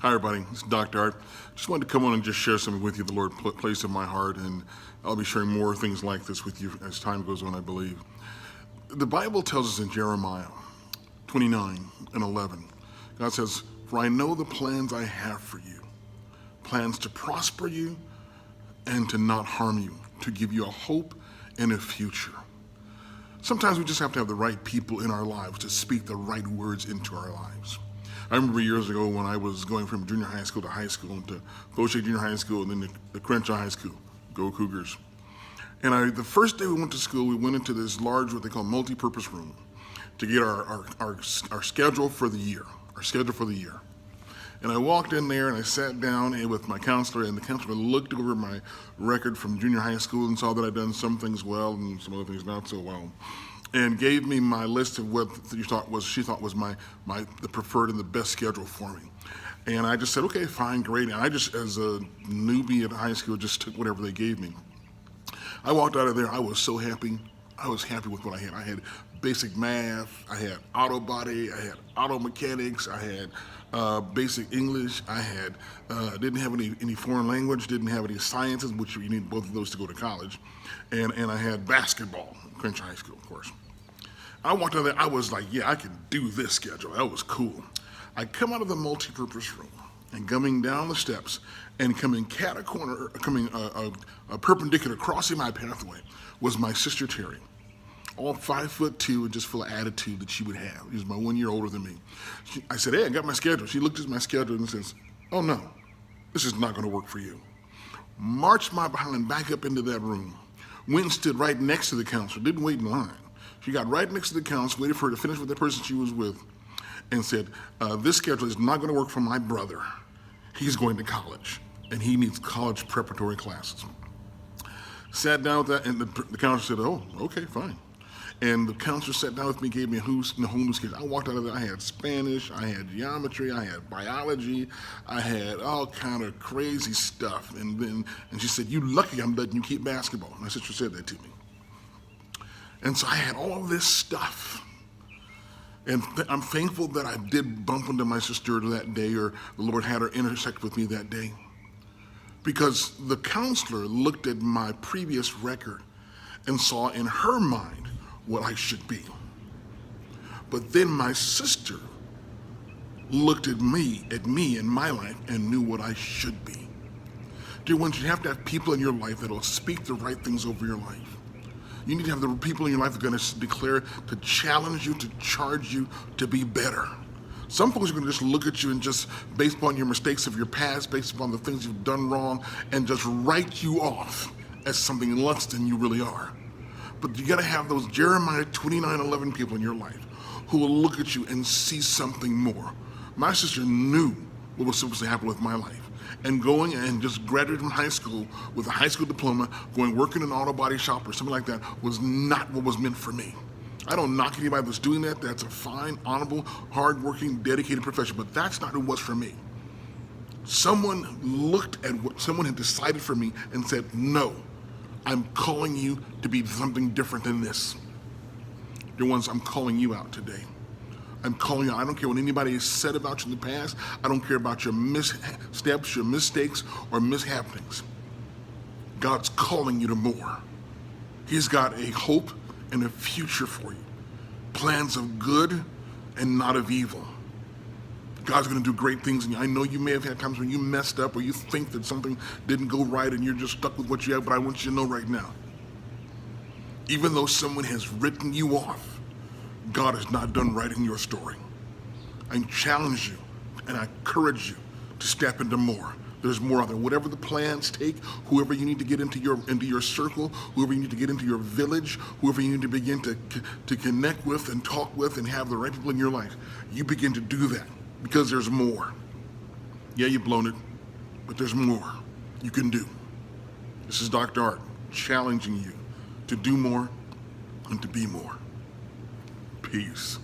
Hi, everybody. It's Dr. Art. Just wanted to come on and just share something with you the Lord placed in my heart, and I'll be sharing more things like this with you as time goes on, I believe. The Bible tells us in Jeremiah 29 and 11, God says, "For I know the plans I have for you, plans to prosper you and to not harm you, to give you a hope and a future." Sometimes we just have to have the right people in our lives to speak the right words into our lives. I remember years ago when I was going from junior high school to high school, and to Boche Junior High School, and then the Crenshaw High School. Go Cougars. And the first day we went to school, we went into this large, what they call multi-purpose room, to get our schedule for the year, And I walked in there and I sat down with my counselor, and the counselor looked over my record from junior high school and saw that I'd done some things well and some other things not so well, and gave me my list of what she thought was the preferred and the best schedule for me. And I just said, okay, fine, great. And I just, as a newbie at high school, just took whatever they gave me. I walked out of there, I was so happy. I was happy with what I had. I had basic math, I had auto body, I had auto mechanics, I had basic English, I had didn't have any foreign language, didn't have any sciences, which you need both of those to go to college, and I had basketball, Crenshaw High School, of course. I walked out of there, I was like, yeah, I can do this schedule. That was cool. I come out of the multi-purpose room, and coming down the steps, and coming perpendicular, crossing my pathway, was my sister Terry. All 5'2" and just full of attitude that she would have. She was about 1 year older than me. I said, hey, I got my schedule. She looked at my schedule and says, oh no, this is not gonna work for you. Marched my behind back up into that room, went and stood right next to the counselor, didn't wait in line. She got right next to the counselor, waited for her to finish with the person she was with, and said, this schedule is not gonna work for my brother. He's going to college, and he needs college preparatory classes. Sat down with that, and the counselor said, oh, okay, fine. And the counselor sat down with me, gave me a whole new schedule. I walked out of there, I had Spanish, I had geometry, I had biology, I had all kind of crazy stuff. And she said, you lucky I'm letting you keep basketball. My sister said that to me. And so I had all of this stuff. And I'm thankful that I did bump into my sister that day, or the Lord had her intersect with me that day. Because the counselor looked at my previous record and saw in her mind what I should be. But then my sister looked at me in my life, and knew what I should be. Dear ones, you have to have people in your life that will speak the right things over your life. You need to have the people in your life that are going to declare, to challenge you, to charge you to be better. Some folks are going to just look at you and just, based upon your mistakes of your past, based upon the things you've done wrong, and just write you off as something less than you really are. But you got to have those Jeremiah 29:11 people in your life who will look at you and see something more. My sister knew what was supposed to happen with my life. And going and just graduating from high school with a high school diploma, going work in an auto body shop or something like that, was not what was meant for me. I don't knock anybody that's doing that. That's a fine, honorable, hardworking, dedicated profession, but that's not what was for me. Someone looked at what someone had decided for me and said, no, I'm calling you to be something different than this. Dear ones, I'm calling you out today. I'm calling you out. I don't care what anybody has said about you in the past. I don't care about your missteps, your mistakes, or mishappenings. God's calling you to more. He's got a hope and a future for you. Plans of good and not of evil. God's going to do great things in you. I know you may have had times when you messed up, or you think that something didn't go right and you're just stuck with what you have, but I want you to know right now, even though someone has written you off, God is not done writing your story. I challenge you and I encourage you to step into more. There's more out there. Whatever the plans take, whoever you need to get into your circle, whoever you need to get into your village, whoever you need to begin to connect with and talk with and have the right people in your life, you begin to do that, because there's more. Yeah, you've blown it, but there's more you can do. This is Dr. Art, challenging you to do more and to be more. Peace.